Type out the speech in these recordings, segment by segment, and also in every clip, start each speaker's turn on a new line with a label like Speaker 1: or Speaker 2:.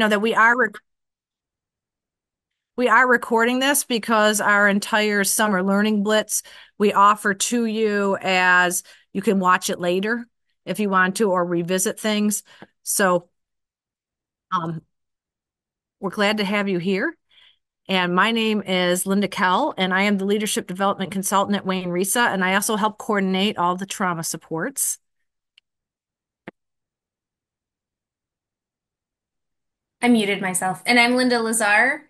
Speaker 1: know that we are recording this because our entire summer learning blitz we offer to you as you can watch it later if you want to or revisit things. So um, we're glad to have you here. And my name is Linda Kell, and I am the Leadership Development Consultant at Wayne RESA, and I also help coordinate all the trauma supports.
Speaker 2: I muted myself. And I'm Linda Lazar.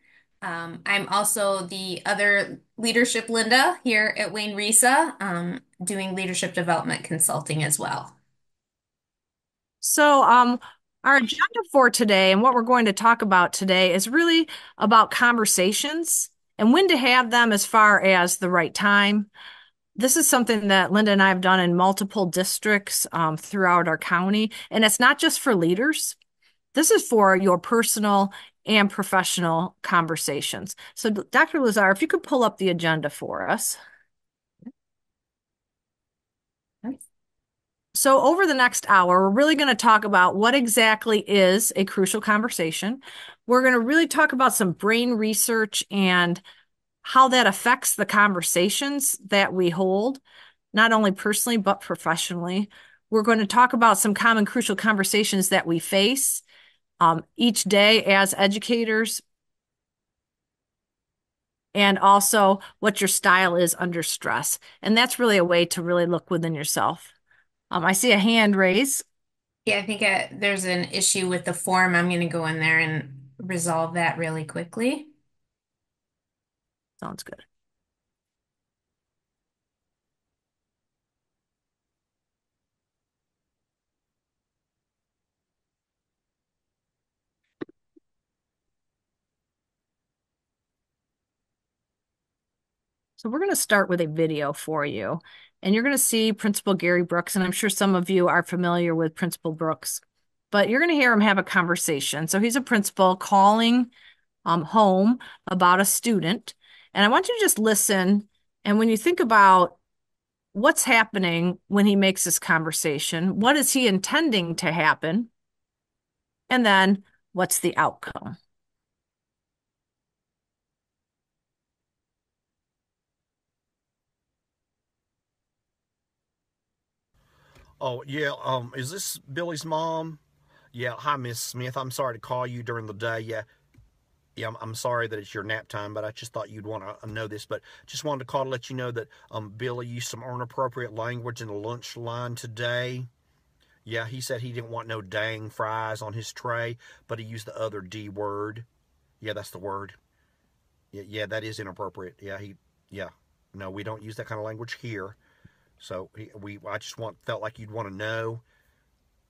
Speaker 2: I'm also the other leadership Linda here at Wayne RESA, doing leadership development consulting as well.
Speaker 1: So, our agenda for today and what we're going to talk about today is really about conversations and when to have them as far as the right time. This is something that Linda and I have done in multiple districts throughout our county, and it's not just for leaders. This is for your personal and professional conversations. So, Dr. Lazar, if you could pull up the agenda for us. So, over the next hour, we're really going to talk about what exactly is a crucial conversation. We're going to really talk about some brain research and how that affects the conversations that we hold, not only personally, but professionally. We're going to talk about some common crucial conversations that we face each day as educators, and also what your style is under stress. And that's really a way to really look within yourself. I see a hand raise.
Speaker 2: Yeah, I think there's an issue with the form. I'm going to go in there and resolve that really quickly.
Speaker 1: Sounds good. So we're going to start with a video for you. And you're going to see Principal Gary Brooks, and I'm sure some of you are familiar with Principal Brooks, but you're going to hear him have a conversation. So he's a principal calling home about a student. And I want you to just listen. And when you think about what's happening when he makes this conversation, what is he intending to happen? And then what's the outcome?
Speaker 3: Oh, yeah. Is this Billy's mom? Yeah. Hi, Miss Smith. I'm sorry to call you during the day. Yeah. I'm sorry that it's your nap time, but I just thought you'd want to know this. But just wanted to call to let you know that Billy used some inappropriate language in the lunch line today. Yeah, he said he didn't want no dang fries on his tray, but he used the other D word. Yeah, that's the word. Yeah, that is inappropriate. Yeah. No, we don't use that kind of language here. So I just felt like you'd want to know.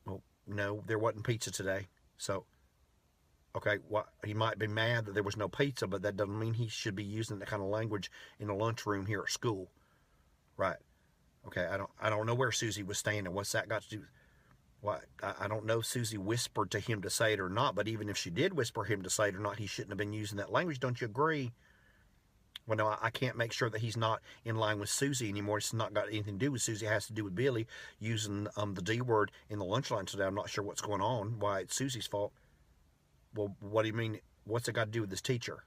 Speaker 3: Well, no, there wasn't pizza today. So, okay, well, he might be mad that there was no pizza, but that doesn't mean he should be using that kind of language in the lunchroom here at school. Right. Okay, I don't know where Susie was standing. What's that got to do? What? I don't know if Susie whispered to him to say it or not, but even if she did whisper him to say it or not, he shouldn't have been using that language. Don't you agree? Well, no, I can't make sure that he's not in line with Susie anymore. It's not got anything to do with Susie. It has to do with Billy using the D word in the lunch line today. I'm not sure what's going on, why it's Susie's fault. Well, what do you mean? What's it got to do with this teacher?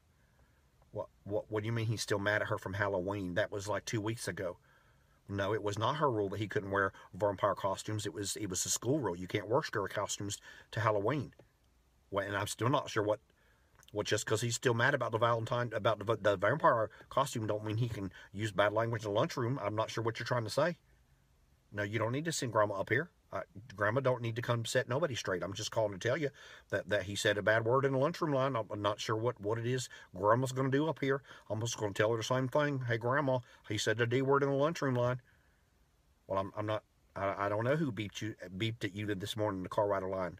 Speaker 3: What do you mean he's still mad at her from Halloween? That was like 2 weeks ago. No, it was not her rule that he couldn't wear vampire costumes. It was a school rule. You can't wear scary costumes to Halloween. Well, and I'm still not sure what just because he's still mad about the vampire costume don't mean he can use bad language in the lunchroom. I'm not sure what you're trying to say. No, you don't need to send Grandma up here. Grandma don't need to come set nobody straight. I'm just calling to tell you that he said a bad word in the lunchroom line. I'm not sure what it is Grandma's going to do up here. I'm just going to tell her the same thing. Hey, Grandma, he said the D word in the lunchroom line. Well, I'm not. I don't know who beeped at you this morning in the car rider line.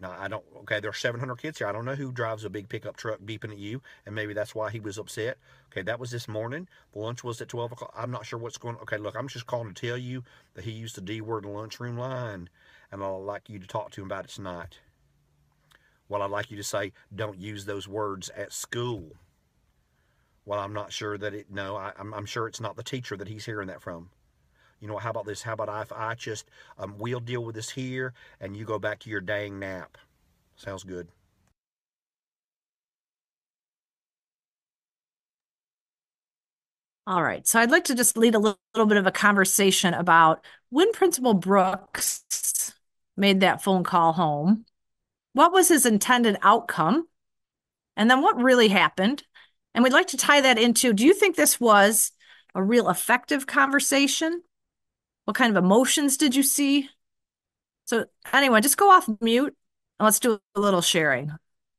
Speaker 3: Now, I don't, okay, there's 700 kids here. I don't know who drives a big pickup truck beeping at you, and maybe that's why he was upset. Okay, that was this morning. The lunch was at 12 o'clock. I'm not sure what's going on. Okay, look, I'm just calling to tell you that he used the D word in the lunchroom line, and I'd like you to talk to him about it tonight. Well, I'd like you to say, don't use those words at school. Well, I'm not sure that it, no, I'm sure it's not the teacher that he's hearing that from. You know, how about this? How about I just, we'll deal with this here, and you go back to your dang nap. Sounds good.
Speaker 1: All right. So I'd like to just lead a little bit of a conversation about when Principal Brooks made that phone call home. What was his intended outcome? And then what really happened? And we'd like to tie that into, do you think this was a real effective conversation? What kind of emotions did you see? So anyway, just go off mute and let's do a little sharing.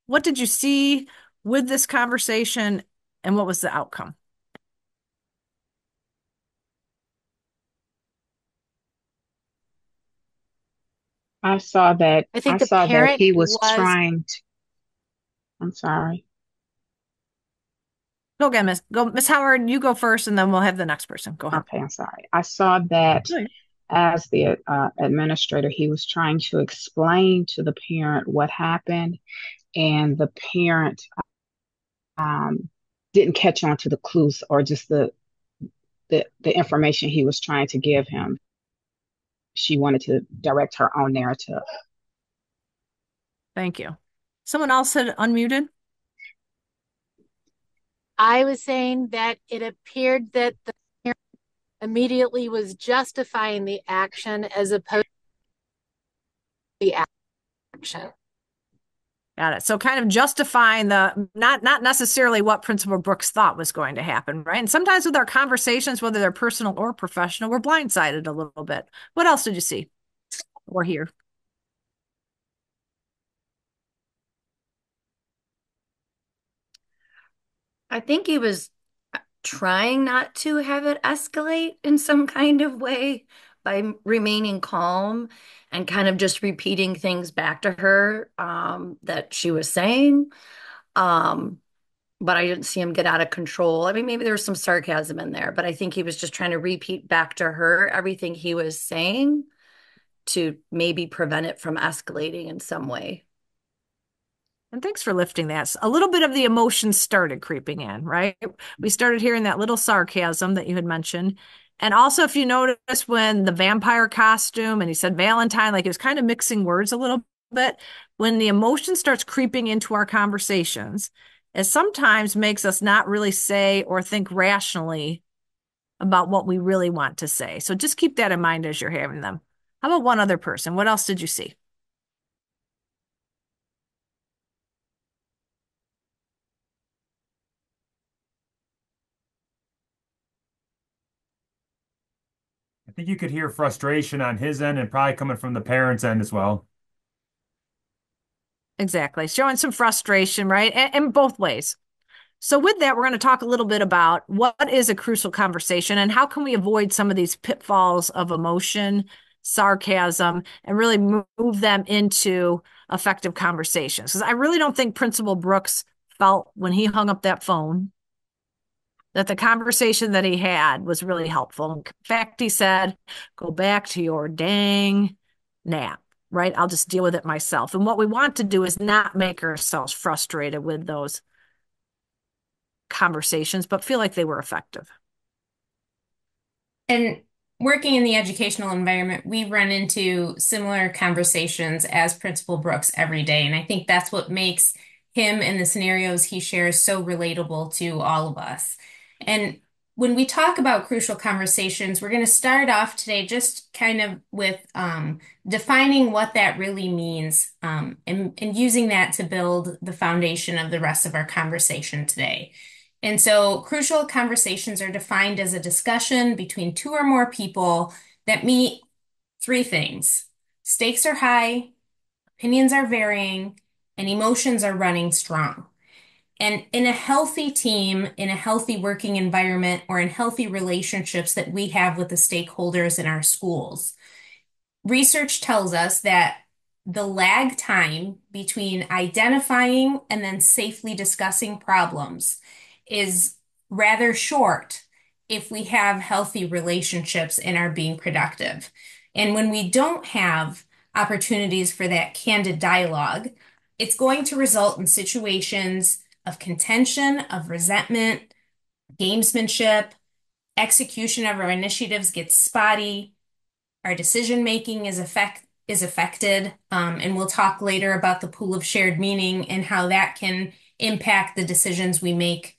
Speaker 1: What did you see with this conversation and what was the outcome?
Speaker 4: I
Speaker 5: I
Speaker 4: I
Speaker 5: think the
Speaker 4: saw that
Speaker 5: parent
Speaker 4: he was
Speaker 5: was,
Speaker 4: trying to, I'm sorry.
Speaker 1: Go again, Miss Howard, you go first and then we'll have the next person. Go ahead.
Speaker 4: Okay, I'm sorry. I saw that
Speaker 1: Right.
Speaker 4: as the administrator, he was trying to explain to the parent what happened, and the parent um, didn't catch on to the clues or just the information he was trying to give him. She wanted to direct her own narrative.
Speaker 1: Thank you. Someone else had unmuted?
Speaker 5: I was saying that it appeared that the parent immediately was justifying the action as opposed to the action.
Speaker 1: Got it. So kind of justifying the not necessarily what Principal Brooks thought was going to happen, right? And sometimes with our conversations, whether they're personal or professional, we're blindsided a little bit. What else did you see or hear?
Speaker 6: I think he was trying not to have it escalate in some kind of way by remaining calm and kind of just repeating things back to her that she was saying. Um, but I didn't see him get out of control. I mean, maybe there was some sarcasm in there, but I think he was just trying to repeat back to her everything he was saying to maybe prevent it from escalating in some way.
Speaker 1: And thanks for lifting that. A little bit of the emotion started creeping in, right? We started hearing that little sarcasm that you had mentioned. And also, if you notice when the vampire costume and he said Valentine, like he was kind of mixing words a little bit, when the emotion starts creeping into our conversations, it sometimes makes us not really say or think rationally about what we really want to say. So just keep that in mind as you're having them. How about one other person? What else did you see?
Speaker 7: I think you could hear frustration on his end and probably coming from the parents' end as well.
Speaker 1: Exactly. Showing some frustration, right? And both ways. So with that, we're going to talk a little bit about what is a crucial conversation and how can we avoid some of these pitfalls of emotion, sarcasm, and really move them into effective conversations. Because I really don't think Principal Brooks felt when he hung up that phone that the conversation that he had was really helpful. In fact, he said, go back to your dang nap, right? I'll just deal with it myself. And what we want to do is not make ourselves frustrated with those conversations, but feel like they were effective.
Speaker 2: And working in the educational environment, we run into similar conversations as Principal Brooks every day. And I think that's what makes him and the scenarios he shares so relatable to all of us. And when we talk about crucial conversations, we're going to start off today just kind of with defining what that really means and using that to build the foundation of the rest of our conversation today. And so crucial conversations are defined as a discussion between two or more people that meet three things. Stakes are high, opinions are varying, and emotions are running strong. And in a healthy team, in a healthy working environment, or in healthy relationships that we have with the stakeholders in our schools, research tells us that the lag time between identifying and then safely discussing problems is rather short if we have healthy relationships and are being productive. And when we don't have opportunities for that candid dialogue, it's going to result in situations of contention, of resentment, gamesmanship, execution of our initiatives gets spotty, our decision making is affected, and we'll talk later about the pool of shared meaning and how that can impact the decisions we make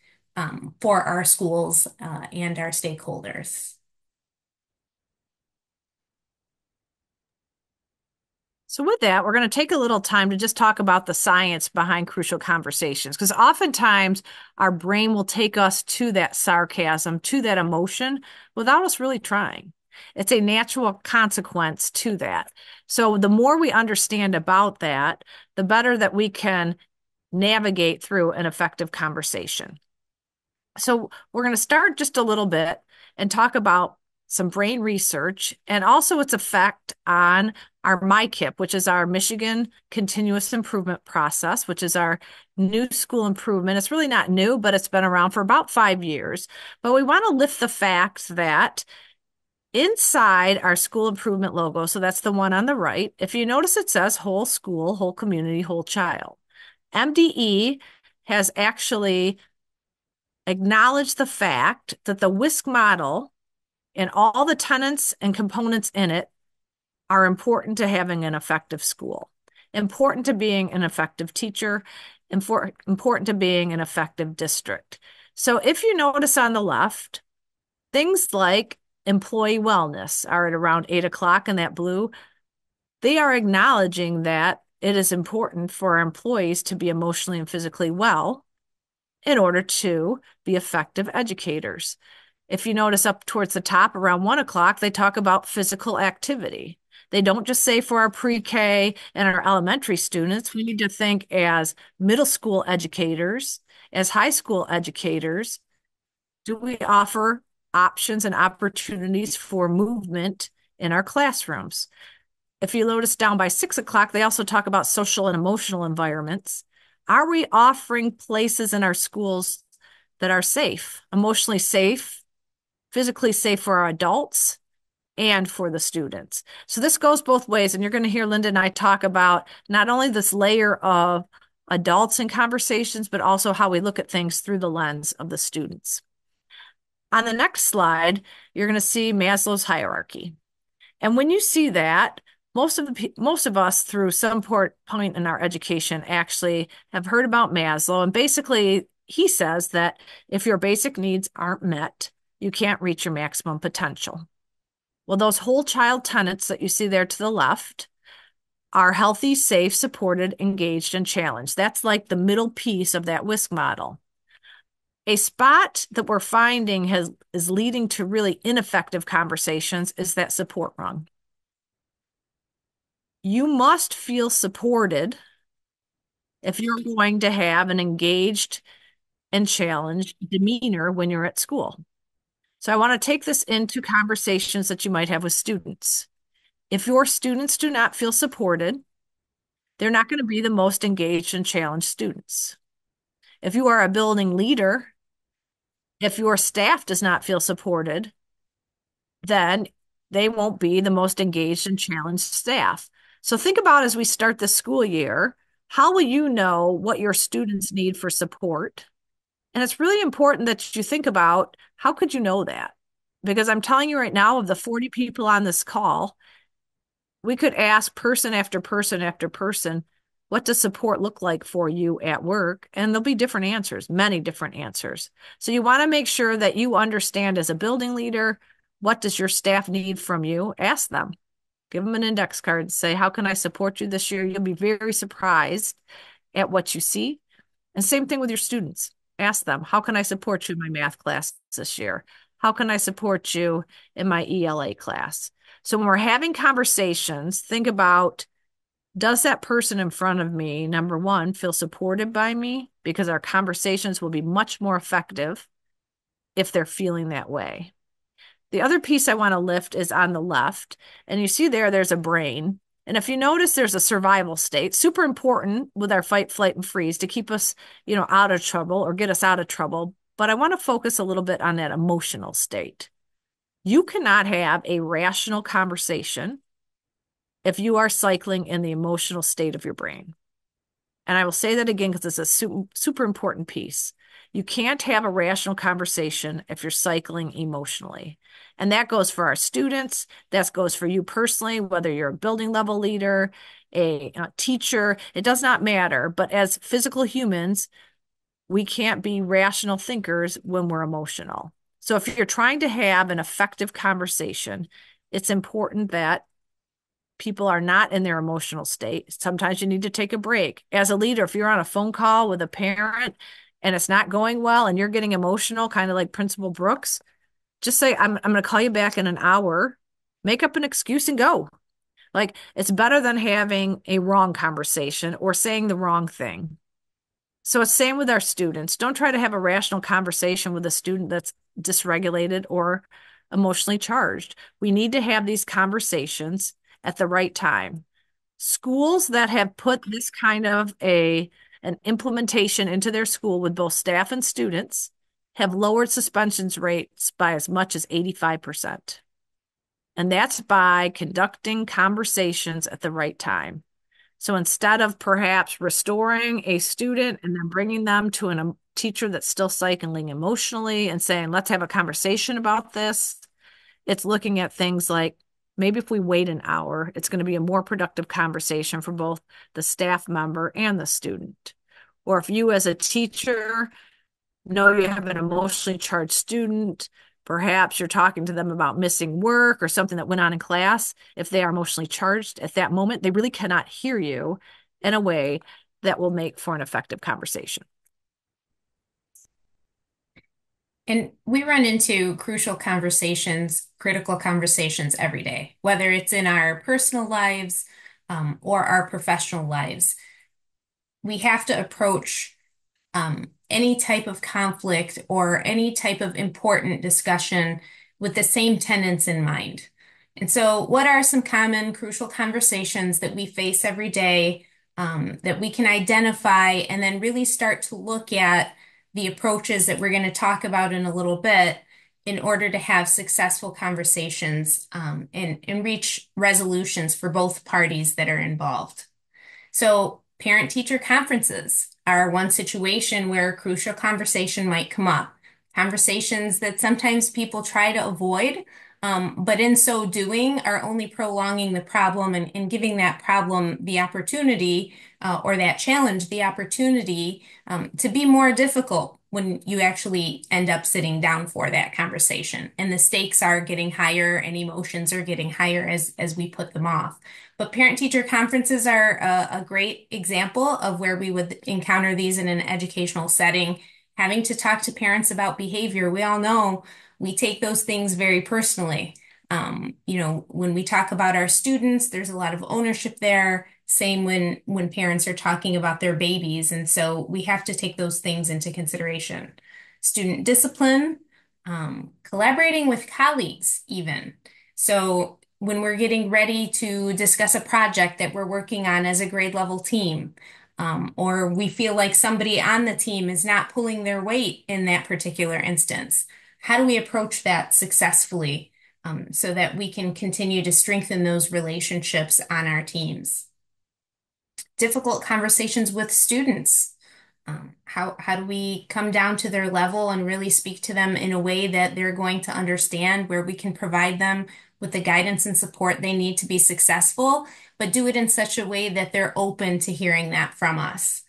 Speaker 2: for our schools and our stakeholders.
Speaker 1: So with that, we're going to take a little time to just talk about the science behind crucial conversations, because oftentimes our brain will take us to that sarcasm, to that emotion, without us really trying. It's a natural consequence to that. So the more we understand about that, the better that we can navigate through an effective conversation. So we're going to start just a little bit and talk about some brain research and also its effect on our MyKIP, which is our Michigan Continuous Improvement Process, which is our new school improvement. It's really not new, but it's been around for about 5 years. But we want to lift the fact that inside our school improvement logo, so that's the one on the right, if you notice it says whole school, whole community, whole child. MDE has actually acknowledged the fact that the WISC model and all the tenets and components in it are important to having an effective school, important to being an effective teacher, important to being an effective district. So if you notice on the left, things like employee wellness are at around 8 o'clock in that blue. They are acknowledging that it is important for our employees to be emotionally and physically well in order to be effective educators. If you notice up towards the top around 1 o'clock, they talk about physical activity. They don't just say for our pre-K and our elementary students, we need to think as middle school educators, as high school educators. Do we offer options and opportunities for movement in our classrooms? If you notice down by 6 o'clock, they also talk about social and emotional environments. Are we offering places in our schools that are safe, emotionally safe, physically safe for our adults and for the students? So this goes both ways. And you're going to hear Linda and I talk about not only this layer of adults in conversations, but also how we look at things through the lens of the students. On the next slide, you're going to see Maslow's hierarchy. And when you see that, most of us through some point in our education actually have heard about Maslow. And basically, he says that if your basic needs aren't met, you can't reach your maximum potential. Well, those whole child tenets that you see there to the left are healthy, safe, supported, engaged, and challenged. That's like the middle piece of that WISC model. A spot that we're finding is leading to really ineffective conversations is that support rung. You must feel supported if you're going to have an engaged and challenged demeanor when you're at school. So I want to take this into conversations that you might have with students. If your students do not feel supported, they're not going to be the most engaged and challenged students. If you are a building leader, if your staff does not feel supported, then they won't be the most engaged and challenged staff. So think about as we start the school year, how will you know what your students need for support? And it's really important that you think about how could you know that? Because I'm telling you right now, of the 40 people on this call, we could ask person after person after person, what does support look like for you at work? And there'll be different answers, many different answers. So you want to make sure that you understand as a building leader, what does your staff need from you? Ask them. Give them an index card and say, how can I support you this year? You'll be very surprised at what you see. And same thing with your students. Ask them, how can I support you in my math class this year? How can I support you in my ELA class? So when we're having conversations, think about, does that person in front of me, number one, feel supported by me? Because our conversations will be much more effective if they're feeling that way. The other piece I want to lift is on the left. And you see there's a brain. And if you notice, there's a survival state, super important with our fight, flight, and freeze to keep us, out of trouble or get us out of trouble. But I want to focus a little bit on that emotional state. You cannot have a rational conversation if you are cycling in the emotional state of your brain. And I will say that again because it's a super important piece. You can't have a rational conversation if you're cycling emotionally. And that goes for our students. That goes for you personally, whether you're a building level leader, a teacher, it does not matter. But as physical humans, we can't be rational thinkers when we're emotional. So if you're trying to have an effective conversation, it's important that people are not in their emotional state. Sometimes you need to take a break. As a leader, if you're on a phone call with a parent and it's not going well and you're getting emotional, kind of like Principal Brooks, just say, I'm going to call you back in an hour, make up an excuse and go. Like it's better than having a wrong conversation or saying the wrong thing. So it's same with our students. Don't try to have a rational conversation with a student that's dysregulated or emotionally charged. We need to have these conversations at the right time. Schools that have put this kind of an implementation into their school with both staff and students have lowered suspensions rates by as much as 85%. And that's by conducting conversations at the right time. So instead of perhaps restoring a student and then bringing them to a teacher that's still cycling emotionally and saying, let's have a conversation about this, it's looking at things like maybe if we wait an hour, it's going to be a more productive conversation for both the staff member and the student. Or if you as a teacher know you have an emotionally charged student, perhaps you're talking to them about missing work or something that went on in class. If they are emotionally charged at that moment, they really cannot hear you in a way that will make for an effective conversation.
Speaker 2: And we run into crucial conversations, critical conversations every day, whether it's in our personal lives, or our professional lives. We have to approach any type of conflict or any type of important discussion with the same tenets in mind. And so, what are some common crucial conversations that we face every day, that we can identify and then really start to look at the approaches that we're going to talk about in a little bit in order to have successful conversations, and reach resolutions for both parties that are involved? So, parent-teacher conferences are one situation where a crucial conversation might come up. Conversations that sometimes people try to avoid, but in so doing are only prolonging the problem and giving that problem the opportunity, or that challenge the opportunity, to be more difficult when you actually end up sitting down for that conversation. And the stakes are getting higher and emotions are getting higher as we put them off. But parent-teacher conferences are a great example of where we would encounter these in an educational setting, having to talk to parents about behavior. We all know we take those things very personally. When we talk about our students, there's a lot of ownership there. Same when parents are talking about their babies. And so we have to take those things into consideration. Student discipline, collaborating with colleagues, even. So when we're getting ready to discuss a project that we're working on as a grade level team, or we feel like somebody on the team is not pulling their weight in that particular instance, how do we approach that successfully, so that we can continue to strengthen those relationships on our teams? Difficult conversations with students. How do we come down to their level and really speak to them in a way that they're going to understand, where we can provide them with the guidance and support they need to be successful, but do it in such a way that they're open to hearing that from us?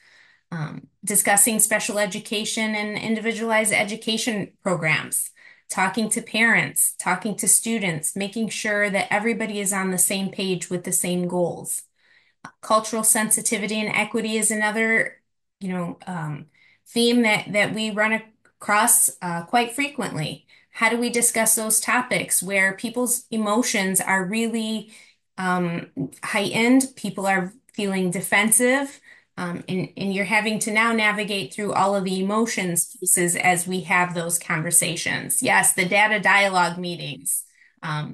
Speaker 2: Discussing special education and individualized education programs, talking to parents, talking to students, making sure that everybody is on the same page with the same goals. Cultural sensitivity and equity is another, theme that we run across quite frequently. How do we discuss those topics where people's emotions are really heightened? People are feeling defensive, and you're having to now navigate through all of the emotions pieces as we have those conversations. Yes, the data dialogue meetings,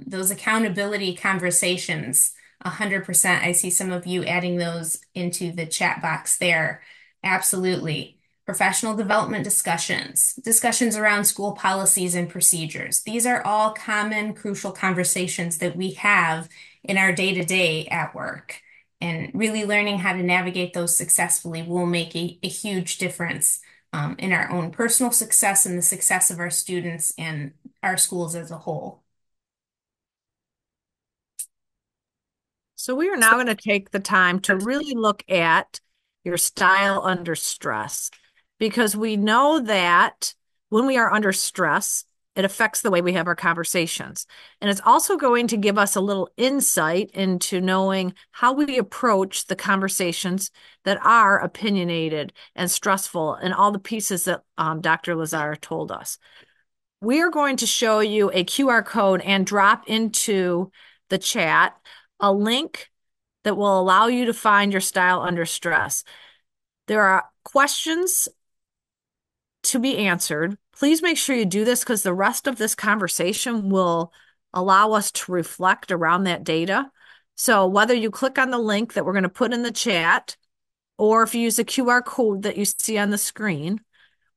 Speaker 2: those accountability conversations. 100%. I see some of you adding those into the chat box there. Absolutely. Professional development discussions, discussions around school policies and procedures. These are all common, crucial conversations that we have in our day-to-day at work. And really learning how to navigate those successfully will make a huge difference, in our own personal success and the success of our students and our schools as a whole.
Speaker 1: So we are now going to take the time to really look at your style under stress. because we know that when we are under stress, it affects the way we have our conversations. And it's also going to give us a little insight into knowing how we approach the conversations that are opinionated and stressful and all the pieces that Dr. Lazar told us. We are going to show you a QR code and drop into the chat a link that will allow you to find your style under stress. There are questions to be answered. Please make sure you do this because the rest of this conversation will allow us to reflect around that data. So whether you click on the link that we're going to put in the chat, or if you use the QR code that you see on the screen,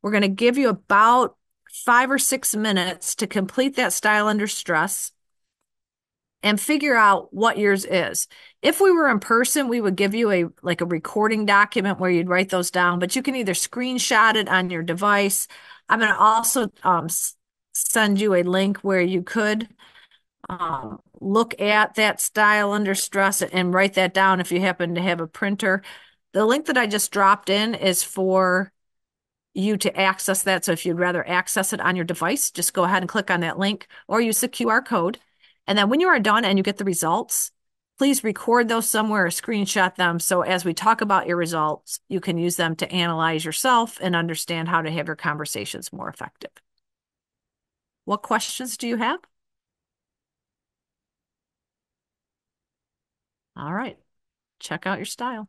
Speaker 1: we're going to give you about 5 or 6 minutes to complete that style under stress and figure out what yours is. If we were in person, we would give you a recording document where you'd write those down, but you can either screenshot it on your device. I'm going to also send you a link where you could look at that style under stress and write that down if you happen to have a printer. The link that I just dropped in is for you to access that. So if you'd rather access it on your device, just go ahead and click on that link or use the QR code. And then when you are done and you get the results, please record those somewhere or screenshot them. So as we talk about your results, you can use them to analyze yourself and understand how to have your conversations more effective. What questions do you have? All right, check out your style.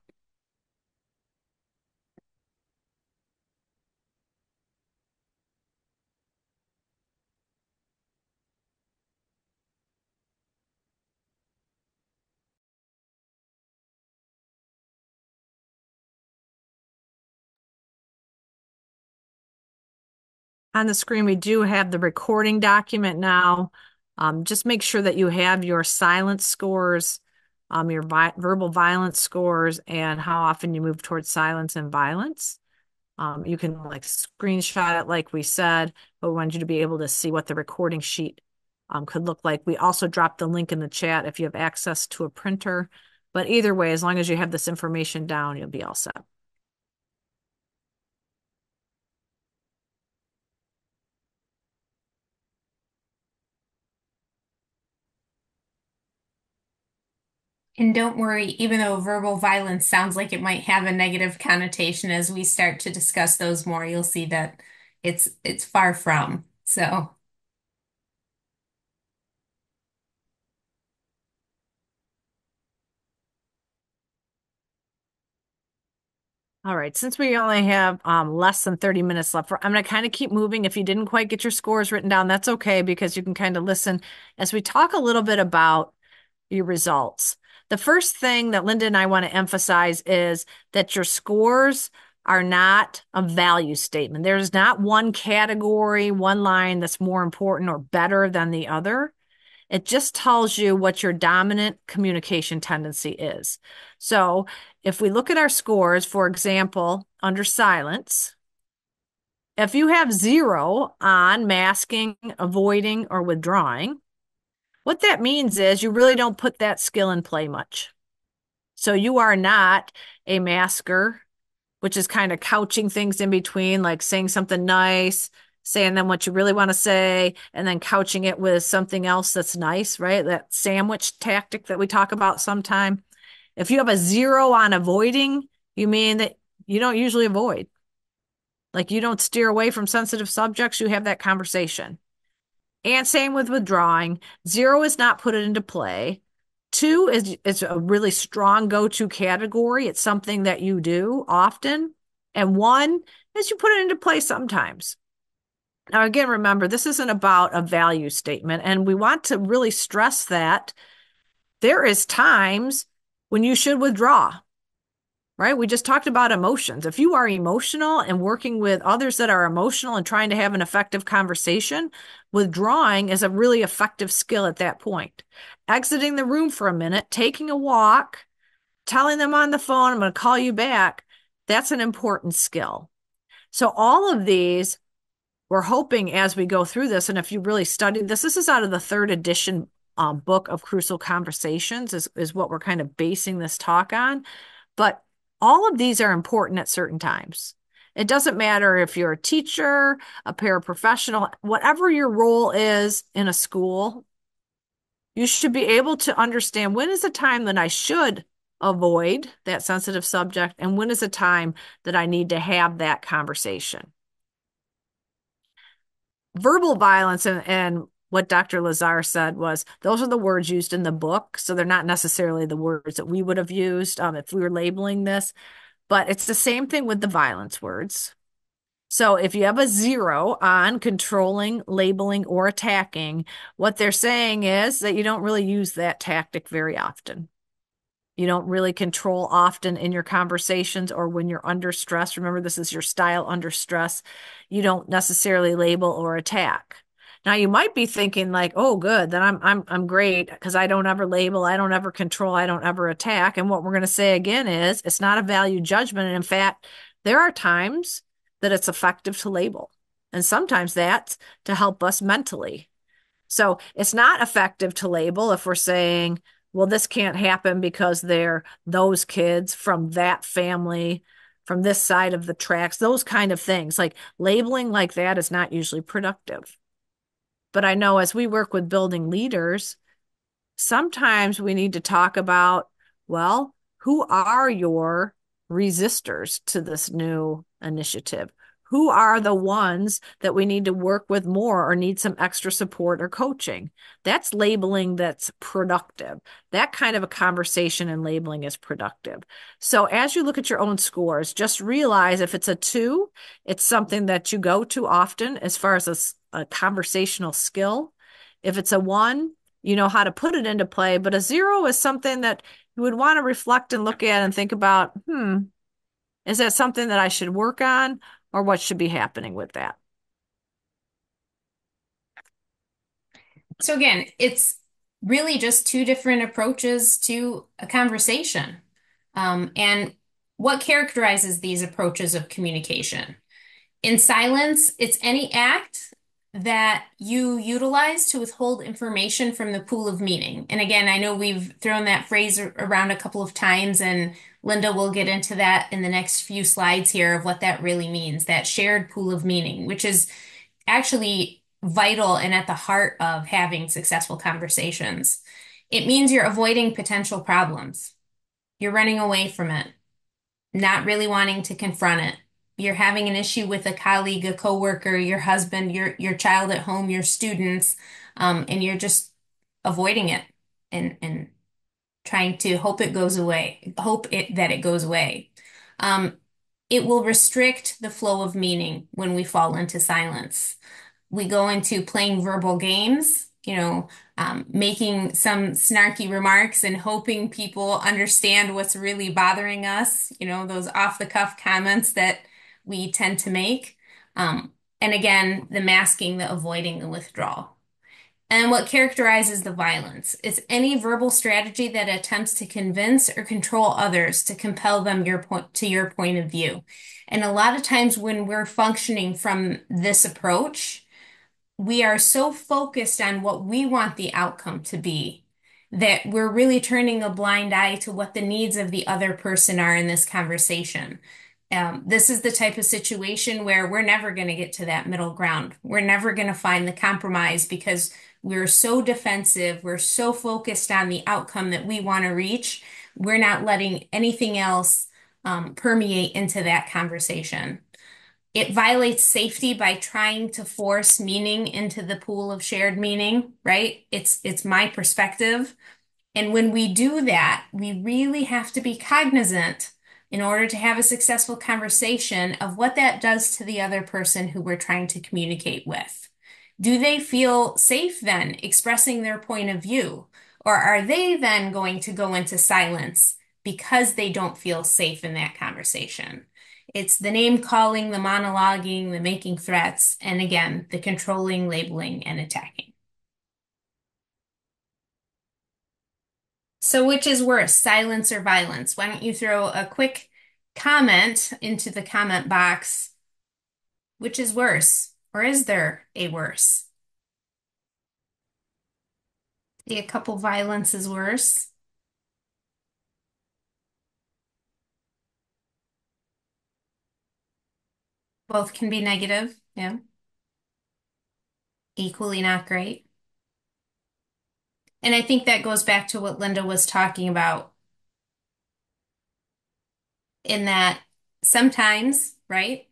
Speaker 1: On the screen, we do have the recording document now. Just make sure that you have your silence scores, your verbal violence scores, and how often you move towards silence and violence. You can screenshot it like we said, but we want you to be able to see what the recording sheet could look like. We also dropped the link in the chat if you have access to a printer. But either way, as long as you have this information down, you'll be all set.
Speaker 2: And don't worry, even though verbal violence sounds like it might have a negative connotation, as we start to discuss those more, you'll see that it's far from. So,
Speaker 1: All right, since we only have less than 30 minutes left, I'm going to kind of keep moving. If you didn't quite get your scores written down, that's okay because you can kind of listen as we talk a little bit about your results. The first thing that Linda and I want to emphasize is that your scores are not a value statement. There's not one category, one line that's more important or better than the other. It just tells you what your dominant communication tendency is. So if we look at our scores, for example, under silence, if you have 0 on masking, avoiding, or withdrawing, what that means is you really don't put that skill in play much. So you are not a masker, which is kind of couching things in between, like saying something nice, saying then what you really want to say, and then couching it with something else that's nice, right? That sandwich tactic that we talk about sometime. If you have a 0 on avoiding, you mean that you don't usually avoid. Like you don't steer away from sensitive subjects, you have that conversation. And same with withdrawing. 0 is not put it into play. 2 is a really strong go-to category. It's something that you do often. And 1 is you put it into play sometimes. Now, again, remember, this isn't about a value statement. And we want to really stress that there is times when you should withdraw, right? We just talked about emotions. If you are emotional and working with others that are emotional and trying to have an effective conversation, withdrawing is a really effective skill at that point. Exiting the room for a minute, taking a walk, telling them on the phone, I'm going to call you back, that's an important skill. So all of these, we're hoping as we go through this, and if you really studied this is out of the 3rd edition book of Crucial Conversations is what we're kind of basing this talk on. But all of these are important at certain times. It doesn't matter if you're a teacher, a paraprofessional, whatever your role is in a school, you should be able to understand when is a time that I should avoid that sensitive subject and when is a time that I need to have that conversation. Verbal violence and what Dr. Lazar said was those are the words used in the book. So they're not necessarily the words that we would have used if we were labeling this, but it's the same thing with the violence words. So if you have a 0 on controlling, labeling, or attacking, what they're saying is that you don't really use that tactic very often. You don't really control often in your conversations or when you're under stress. Remember, this is your style under stress. You don't necessarily label or attack. Now you might be thinking like, "Oh, good, then I'm great because I don't ever label, I don't ever control, I don't ever attack." And what we're going to say again is it's not a value judgment. And in fact, there are times that it's effective to label. And sometimes that's to help us mentally. So it's not effective to label if we're saying, well, this can't happen because they're those kids from that family, from this side of the tracks, those kind of things. Like labeling like that is not usually productive. But I know as we work with building leaders, sometimes we need to talk about, well, who are your resistors to this new initiative? Who are the ones that we need to work with more or need some extra support or coaching? That's labeling that's productive. That kind of a conversation and labeling is productive. So as you look at your own scores, just realize if it's a 2, it's something that you go to often as far as a conversational skill. If it's a 1, you know how to put it into play, but a 0 is something that you would want to reflect and look at and think about, is that something that I should work on or what should be happening with that?
Speaker 2: So again, it's really just two different approaches to a conversation. And what characterizes these approaches of communication? In silence, it's any act that you utilize to withhold information from the pool of meaning. And again, I know we've thrown that phrase around a couple of times, and Linda will get into that in the next few slides here of what that really means, that shared pool of meaning, which is actually vital and at the heart of having successful conversations. It means you're avoiding potential problems. You're running away from it, not really wanting to confront it. You're having an issue with a colleague, a coworker, your husband, your child at home, your students, and you're just avoiding it and trying to hope it goes away, that it goes away. It will restrict the flow of meaning when we fall into silence. We go into playing verbal games, making some snarky remarks and hoping people understand what's really bothering us, those off the cuff comments that we tend to make. And again, the masking, the avoiding, the withdrawal. And what characterizes the violence? It's any verbal strategy that attempts to convince or control others to compel them to your point of view. And a lot of times when we're functioning from this approach, we are so focused on what we want the outcome to be that we're really turning a blind eye to what the needs of the other person are in this conversation. This is the type of situation where we're never going to get to that middle ground. We're never going to find the compromise because we're so defensive. We're so focused on the outcome that we want to reach. We're not letting anything else permeate into that conversation. It violates safety by trying to force meaning into the pool of shared meaning, right? It's my perspective. And when we do that, we really have to be cognizant in order to have a successful conversation of what that does to the other person who we're trying to communicate with. Do they feel safe then expressing their point of view? Or are they then going to go into silence because they don't feel safe in that conversation? It's the name calling, the monologuing, the making threats, and again, the controlling, labeling, and attacking. So which is worse, silence or violence? Why don't you throw a quick comment into the comment box? Which is worse? Or is there a worse? A couple violence is worse. Both can be negative. Yeah. Equally not great. And I think that goes back to what Linda was talking about in that sometimes, right?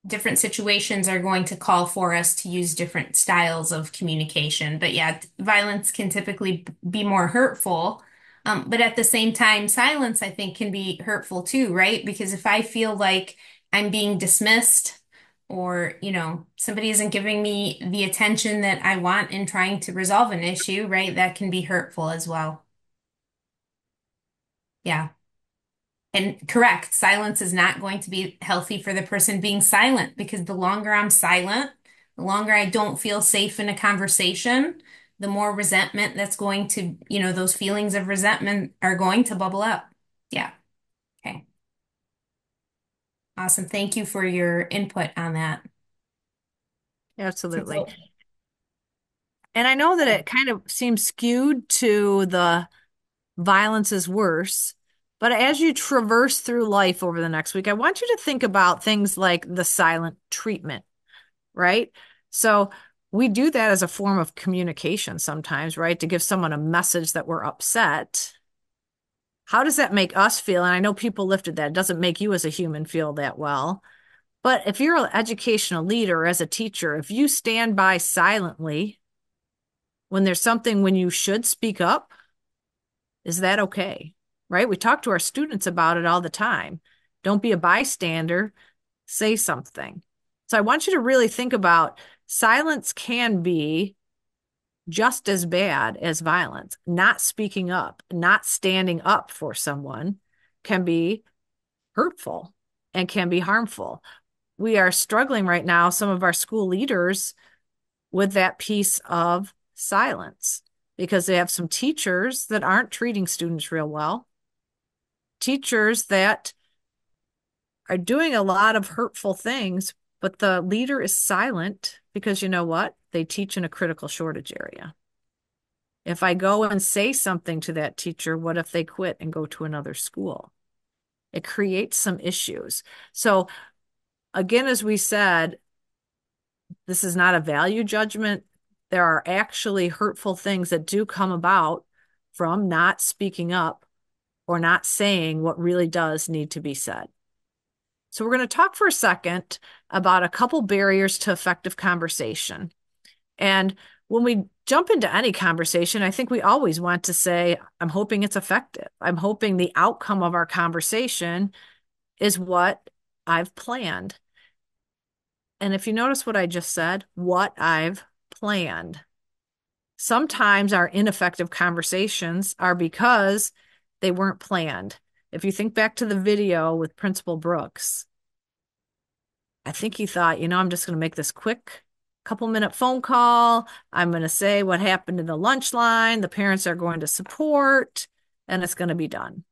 Speaker 2: Different situations are going to call for us to use different styles of communication. But yeah, violence can typically be more hurtful. But at the same time, silence, I think, can be hurtful too, right? Because if I feel like I'm being dismissed or, somebody isn't giving me the attention that I want in trying to resolve an issue, right? That can be hurtful as well. Yeah. And correct, silence is not going to be healthy for the person being silent because the longer I'm silent, the longer I don't feel safe in a conversation, the more resentment that's going to, those feelings of resentment are going to bubble up. Yeah. Okay. Awesome. Thank you for your input on that.
Speaker 1: Absolutely. And I know that it kind of seems skewed to the violence is worse. But as you traverse through life over the next week, I want you to think about things like the silent treatment, right? So we do that as a form of communication sometimes, right? To give someone a message that we're upset. How does that make us feel? And I know people lifted that. It doesn't make you as a human feel that well. But if you're an educational leader, as a teacher, if you stand by silently when there's something when you should speak up, is that okay? Right? We talk to our students about it all the time. Don't be a bystander, say something. So I want you to really think about silence can be just as bad as violence. Not speaking up, not standing up for someone can be hurtful and can be harmful. We are struggling right now, some of our school leaders, with that piece of silence because they have some teachers that aren't treating students real well, teachers that are doing a lot of hurtful things, but the leader is silent because you know what? They teach in a critical shortage area. If I go and say something to that teacher, what if they quit and go to another school? It creates some issues. So again, as we said, this is not a value judgment. There are actually hurtful things that do come about from not speaking up or not saying what really does need to be said. So we're going to talk for a second about a couple barriers to effective conversation. And when we jump into any conversation, I think we always want to say, I'm hoping it's effective. I'm hoping the outcome of our conversation is what I've planned. And if you notice what I just said, what I've planned. Sometimes our ineffective conversations are because they weren't planned. If you think back to the video with Principal Brooks, I think he thought, I'm just going to make this quick couple-minute phone call. I'm going to say what happened in the lunch line. The parents are going to support, and it's going to be done.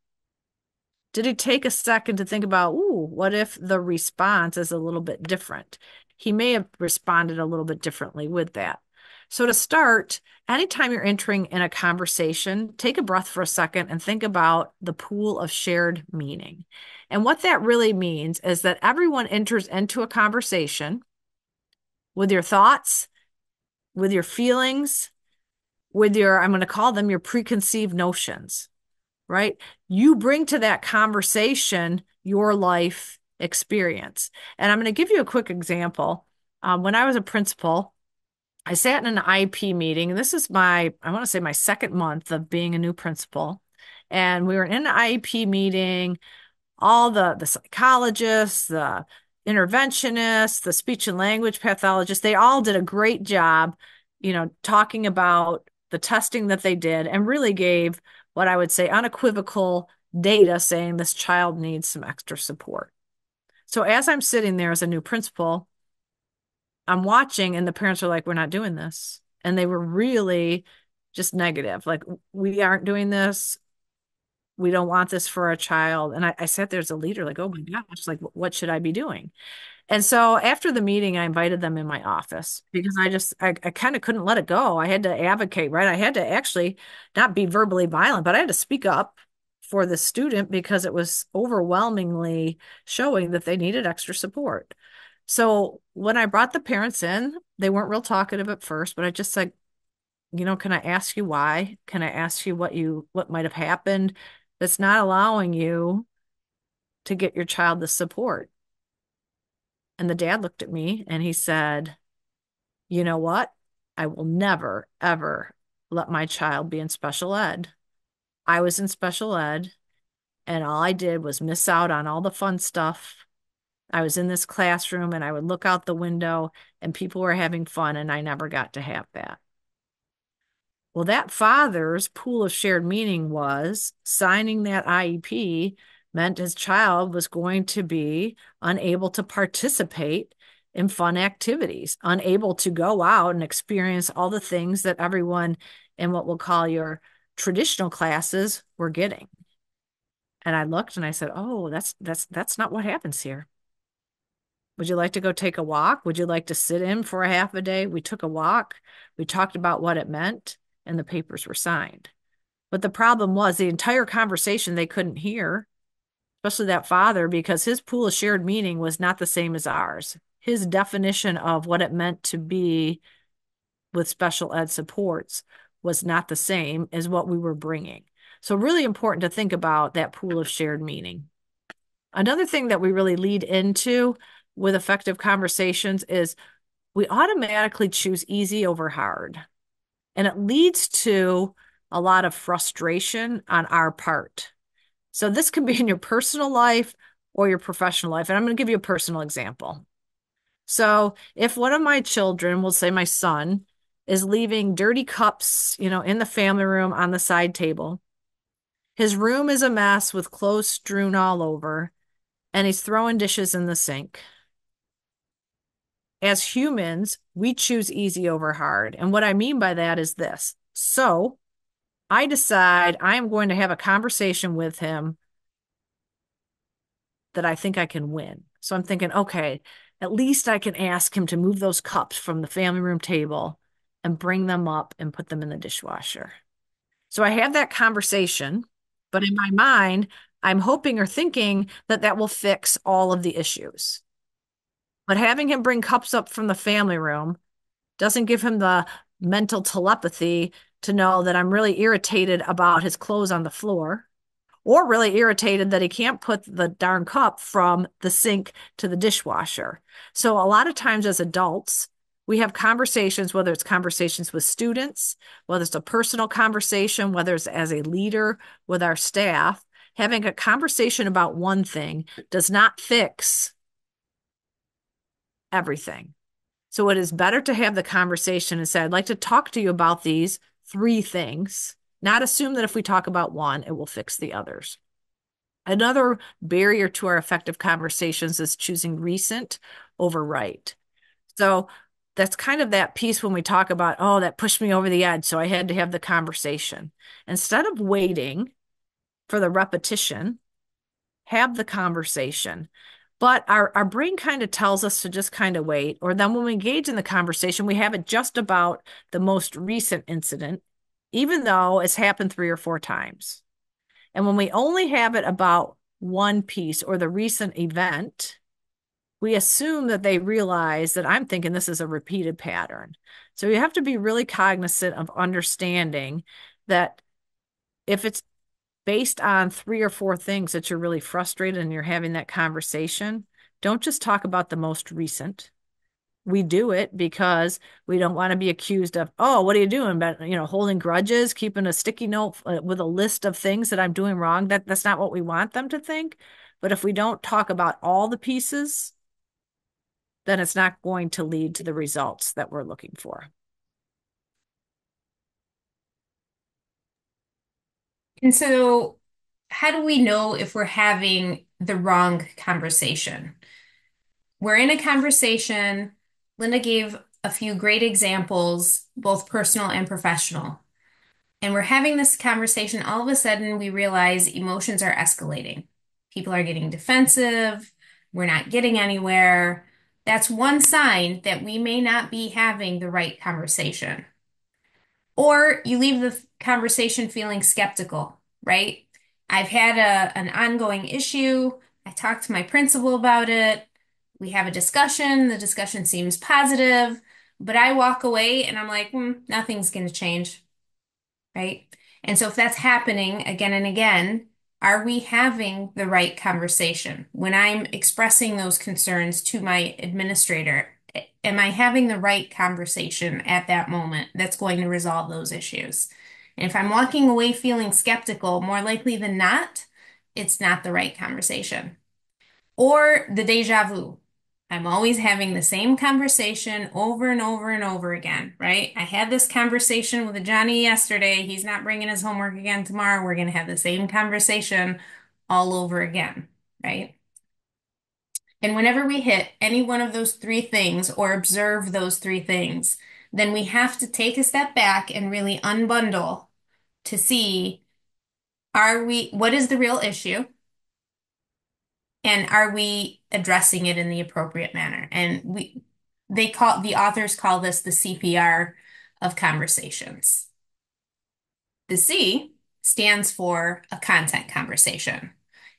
Speaker 1: Did he take a second to think about, what if the response is a little bit different? He may have responded a little bit differently with that. So to start, anytime you're entering in a conversation, take a breath for a second and think about the pool of shared meaning. And what that really means is that everyone enters into a conversation with your thoughts, with your feelings, with I'm going to call them your preconceived notions, right? You bring to that conversation your life experience. And I'm going to give you a quick example. When I was a principal, I sat in an IEP meeting. This is I want to say my second month of being a new principal. And we were in an IEP meeting, all the psychologists, the interventionists, the speech and language pathologists, they all did a great job, talking about the testing that they did and really gave what I would say unequivocal data saying this child needs some extra support. So as I'm sitting there as a new principal, I'm watching and the parents are like, we're not doing this. And they were really just negative. Like, we aren't doing this. We don't want this for our child. And I sat there as a leader, like, oh my gosh, like, what should I be doing? And so after the meeting, I invited them in my office because I kind of couldn't let it go. I had to advocate, right? I had to actually not be verbally violent, but I had to speak up for the student because it was overwhelmingly showing that they needed extra support. So when I brought the parents in, they weren't real talkative at first, but I just said, can I ask you why? Can I ask you what might have happened that's not allowing you to get your child the support? And the dad looked at me and he said, you know what? I will never, ever let my child be in special ed. I was in special ed and all I did was miss out on all the fun stuff. I was in this classroom and I would look out the window and people were having fun and I never got to have that. Well, that father's pool of shared meaning was signing that IEP meant his child was going to be unable to participate in fun activities, unable to go out and experience all the things that everyone in what we'll call your traditional classes were getting. And I looked and I said, "Oh, that's not what happens here. Would you like to go take a walk? Would you like to sit in for a half a day?" We took a walk. We talked about what it meant, and the papers were signed. But the problem was the entire conversation they couldn't hear, especially that father, because his pool of shared meaning was not the same as ours. His definition of what it meant to be with special ed supports was not the same as what we were bringing. So really important to think about that pool of shared meaning. Another thing that we really lead into with effective conversations is we automatically choose easy over hard. And it leads to a lot of frustration on our part. So this can be in your personal life or your professional life. And I'm going to give you a personal example. So if one of my children, we'll say my son, is leaving dirty cups, in the family room on the side table, his room is a mess with clothes strewn all over, and he's throwing dishes in the sink. As humans, we choose easy over hard. And what I mean by that is this. So I decide I am going to have a conversation with him that I think I can win. So I'm thinking, okay, at least I can ask him to move those cups from the family room table and bring them up and put them in the dishwasher. So I have that conversation, but in my mind, I'm hoping or thinking that that will fix all of the issues. But having him bring cups up from the family room doesn't give him the mental telepathy to know that I'm really irritated about his clothes on the floor or really irritated that he can't put the darn cup from the sink to the dishwasher. So a lot of times as adults, we have conversations, whether it's conversations with students, whether it's a personal conversation, whether it's as a leader with our staff, having a conversation about one thing does not fix everything. So it is better to have the conversation and say, I'd like to talk to you about these three things, not assume that if we talk about one, it will fix the others. Another barrier to our effective conversations is choosing recent over right. So that's kind of that piece when we talk about, oh, that pushed me over the edge, so I had to have the conversation. Instead of waiting for the repetition, have the conversation. But our brain kind of tells us to just kind of wait. Or then when we engage in the conversation, we have it just about the most recent incident, even though it's happened 3 or 4 times. And when we only have it about one piece or the recent event, we assume that they realize that I'm thinking this is a repeated pattern. So you have to be really cognizant of understanding that if it's based on 3 or 4 things that you're really frustrated and you're having that conversation, don't just talk about the most recent. We do it because we don't want to be accused of, oh, what are you doing? But, holding grudges, keeping a sticky note with a list of things that I'm doing wrong. That's not what we want them to think. But if we don't talk about all the pieces, then it's not going to lead to the results that we're looking for.
Speaker 2: And so, how do we know if we're having the wrong conversation? We're in a conversation. Linda gave a few great examples, both personal and professional. And we're having this conversation. All of a sudden, we realize emotions are escalating. People are getting defensive. We're not getting anywhere. That's one sign that we may not be having the right conversation. Or you leave the conversation feeling skeptical, right? I've had an ongoing issue. I talked to my principal about it. We have a discussion, the discussion seems positive, but I walk away and I'm like, nothing's going to change, right? And so if that's happening again and again, are we having the right conversation? When I'm expressing those concerns to my administrator, am I having the right conversation at that moment that's going to resolve those issues? And if I'm walking away feeling skeptical, more likely than not, it's not the right conversation. Or the deja vu. I'm always having the same conversation over and over and over again, right? I had this conversation with Johnny yesterday. He's not bringing his homework again tomorrow. We're going to have the same conversation all over again, right? And whenever we hit any one of those three things or observe those three things, then we have to take a step back and really unbundle to see, what is the real issue? And are we addressing it in the appropriate manner? And the authors call this the CPR of conversations. The C stands for a content conversation.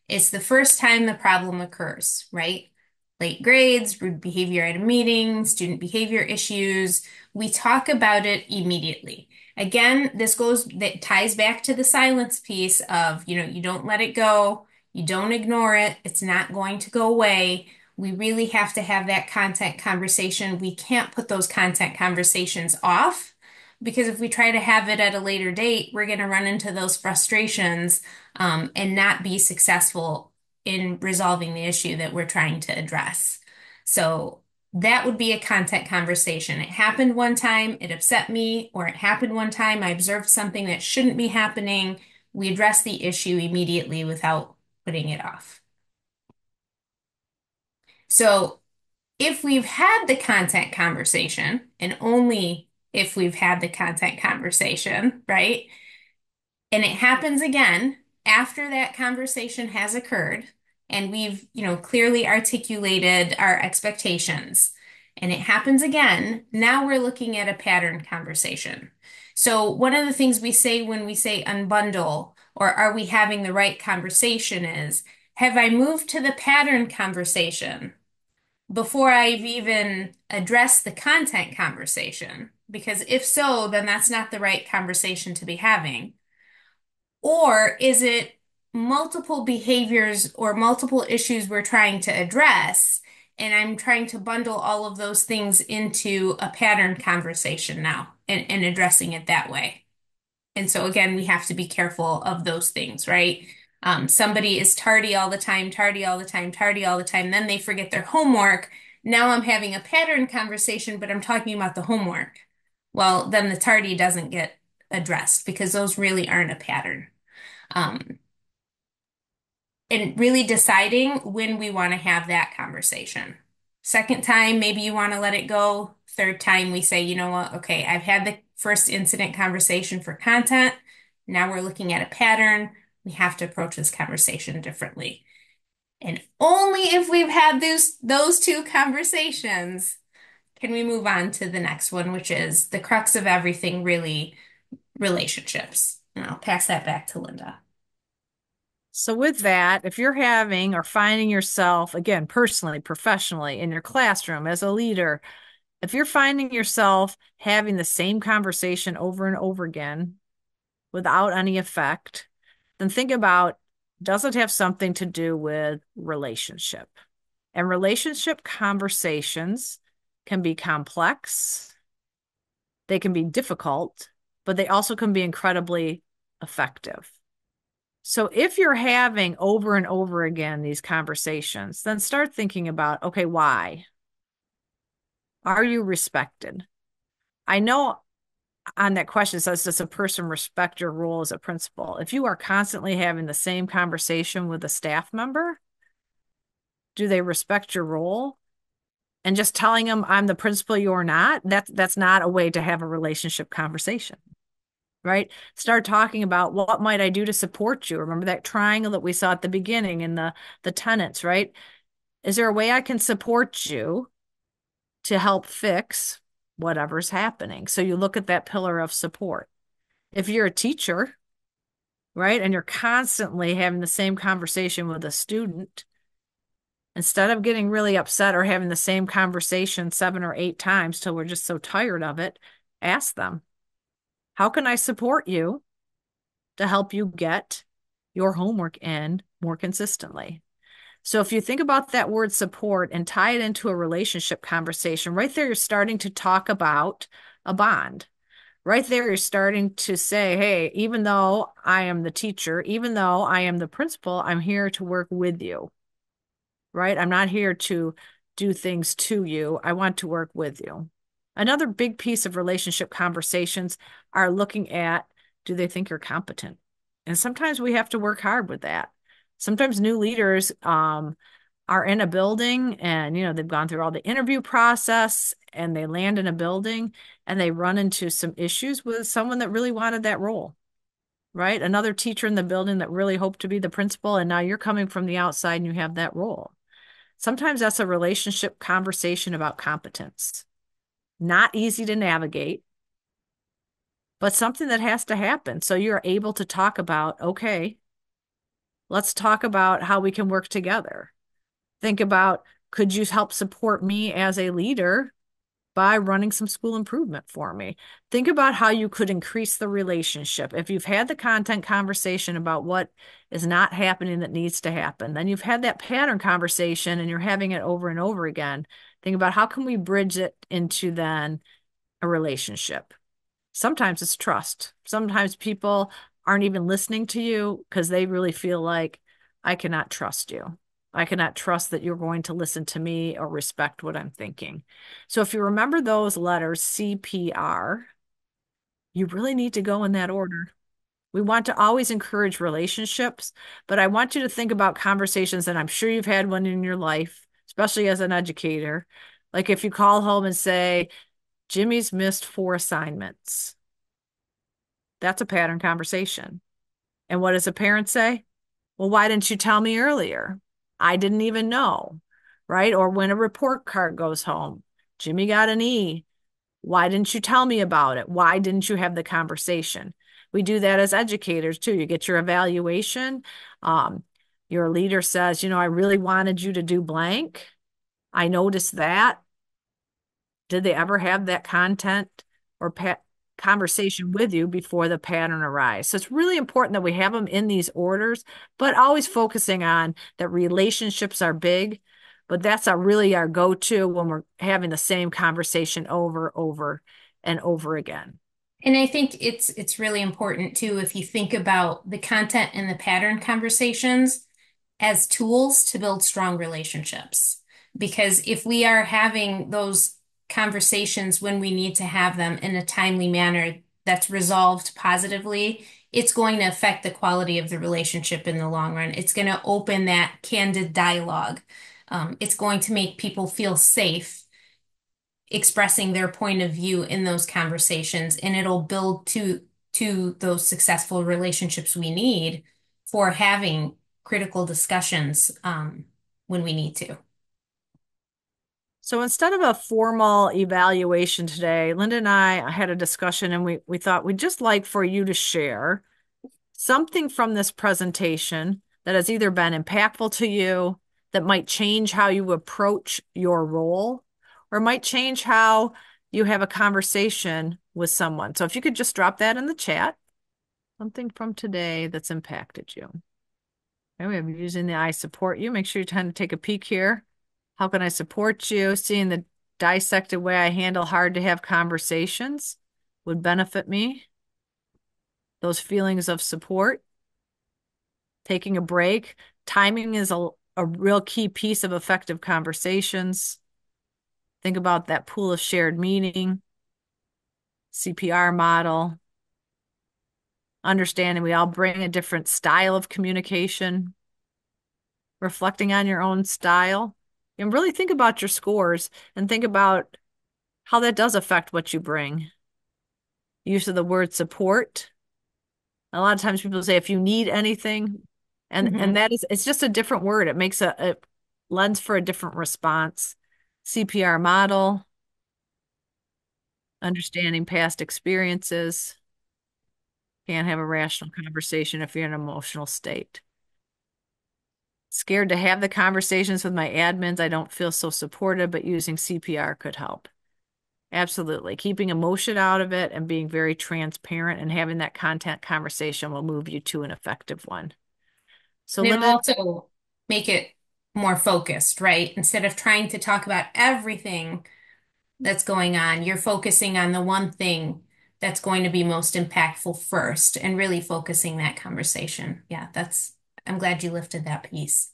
Speaker 2: It's the first time the problem occurs, right? Late grades, rude behavior at a meeting, student behavior issues. We talk about it immediately. Again, that ties back to the silence piece of, you don't let it go, you don't ignore it, it's not going to go away. We really have to have that content conversation. We can't put those content conversations off because if we try to have it at a later date, we're going to run into those frustrations and not be successful in resolving the issue that we're trying to address. So that would be a content conversation. It happened one time, it upset me, or it happened one time, I observed something that shouldn't be happening. We address the issue immediately without putting it off. So if we've had the content conversation, and only if we've had the content conversation, right? And it happens again after that conversation has occurred and we've, clearly articulated our expectations. And it happens again. Now we're looking at a pattern conversation. So one of the things we say when we say unbundle or are we having the right conversation is, have I moved to the pattern conversation before I've even addressed the content conversation? Because if so, then that's not the right conversation to be having. Or is it multiple behaviors or multiple issues we're trying to address, and I'm trying to bundle all of those things into a pattern conversation now and addressing it that way? And so again, we have to be careful of those things, right? Somebody is tardy all the time, tardy all the time, tardy all the time, then they forget their homework. Now I'm having a pattern conversation, but I'm talking about the homework. Well, then the tardy doesn't get addressed because those really aren't a pattern. Um, and really deciding when we want to have that conversation. Second time, maybe you want to let it go. Third time, we say, you know what? Okay, I've had the first incident conversation for content. Now we're looking at a pattern. We have to approach this conversation differently. And only if we've had those two conversations can we move on to the next one, which is the crux of everything, really, relationships. And I'll pass that back to Linda.
Speaker 1: So with that, if you're having or finding yourself, again, personally, professionally, in your classroom as a leader, if you're finding yourself having the same conversation over and over again without any effect, then think about, does it have something to do with relationship? And relationship conversations can be complex, they can be difficult, but they also can be incredibly effective. So if you're having over and over again these conversations, then start thinking about, okay, why? Are you respected? I know on that question it says, does a person respect your role as a principal? If you are constantly having the same conversation with a staff member, do they respect your role? And just telling them I'm the principal, you're not, that's not a way to have a relationship conversation. Right? Start talking about what might I do to support you? Remember that triangle that we saw at the beginning in the tenants, right? Is there a way I can support you to help fix whatever's happening? So you look at that pillar of support. If you're a teacher, right, and you're constantly having the same conversation with a student, Instead of getting really upset or having the same conversation 7 or 8 times till we're just so tired of it, ask them, how can I support you to help you get your homework in more consistently? So if you think about that word support and tie it into a relationship conversation, right there, you're starting to talk about a bond. Right there, you're starting to say, hey, even though I am the teacher, even though I am the principal, I'm here to work with you, right? I'm not here to do things to you. I want to work with you. Another big piece of relationship conversations are looking at, do they think you're competent? And sometimes we have to work hard with that. Sometimes new leaders are in a building and, they've gone through all the interview process and they land in a building and they run into some issues with someone that really wanted that role, right? Another teacher in the building that really hoped to be the principal, and now you're coming from the outside and you have that role. Sometimes that's a relationship conversation about competence. Not easy to navigate, but something that has to happen. So you're able to talk about, okay, let's talk about how we can work together. Think about, could you help support me as a leader by running some school improvement for me? Think about how you could increase the relationship. If you've had the content conversation about what is not happening that needs to happen, then you've had that pattern conversation and you're having it over and over again. Think about how can we bridge it into then a relationship. Sometimes it's trust. Sometimes people aren't even listening to you because they really feel like, I cannot trust you. I cannot trust that you're going to listen to me or respect what I'm thinking. So if you remember those letters, CPR, you really need to go in that order. We want to always encourage relationships, but I want you to think about conversations, and I'm sure you've had one in your life, especially as an educator. Like if you call home and say, Jimmy's missed 4 assignments. That's a pattern conversation. And what does a parent say? Well, why didn't you tell me earlier? I didn't even know, right? Or when a report card goes home, Jimmy got an E. Why didn't you tell me about it? Why didn't you have the conversation? We do that as educators too. You get your evaluation. Um, your leader says, I really wanted you to do blank. I noticed that. Did they ever have that content or conversation with you before the pattern arises? So it's really important that we have them in these orders, but always focusing on that relationships are big, but that's really our go-to when we're having the same conversation over and over again.
Speaker 2: And I think it's really important too if you think about the content and the pattern conversations as tools to build strong relationships. Because if we are having those conversations when we need to have them in a timely manner that's resolved positively, it's going to affect the quality of the relationship in the long run. It's going to open that candid dialogue. It's going to make people feel safe expressing their point of view in those conversations, and it'll build to those successful relationships we need for having critical discussions when we need to.
Speaker 1: So instead of a formal evaluation today, Linda and I had a discussion and we thought we'd just like for you to share something from this presentation that has either been impactful to you, that might change how you approach your role, or might change how you have a conversation with someone. So if you could just drop that in the chat, something from today that's impacted you. Okay, we have using the I support you. Make sure you kind of take a peek here. How can I support you? Seeing the dissected way I handle hard to have conversations would benefit me. Those feelings of support, taking a break. Timing is a real key piece of effective conversations. Think about that pool of shared meaning, CPR model, understanding we all bring a different style of communication, reflecting on your own style, and really think about your scores and think about how that does affect what you bring. Use of the word support. A lot of times people say, if you need anything, and that is, it's just a different word. It makes a lens for a different response. CPR model, understanding past experiences. Can't have a rational conversation if you're in an emotional state. Scared to have the conversations with my admins. I don't feel so supported, but using CPR could help. Absolutely. Keeping emotion out of it and being very transparent and having that content conversation will move you to an effective one. So,
Speaker 2: And it'll
Speaker 1: Linda,
Speaker 2: also make it more focused, right? Instead of trying to talk about everything that's going on, you're focusing on the one thing that's going to be most impactful first and really focusing that conversation. Yeah, I'm glad you lifted that piece.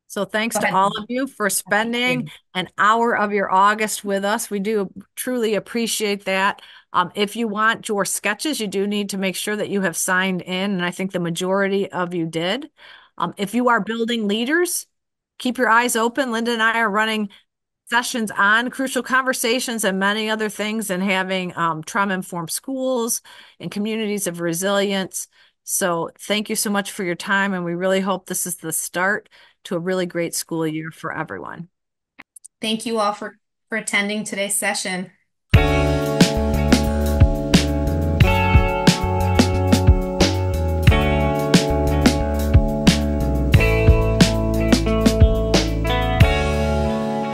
Speaker 1: so thanks
Speaker 2: Go
Speaker 1: to
Speaker 2: ahead.
Speaker 1: all of you for
Speaker 2: Thank
Speaker 1: spending
Speaker 2: you.
Speaker 1: an hour of your August with us. We do truly appreciate that. If you want your sketches, you do need to make sure that you have signed in, and I think the majority of you did. If you are building leaders, keep your eyes open. Linda and I are running sessions on crucial conversations and many other things, and having trauma-informed schools and communities of resilience. So thank you so much for your time, and we really hope this is the start to a really great school year for everyone.
Speaker 2: Thank you all for attending today's session.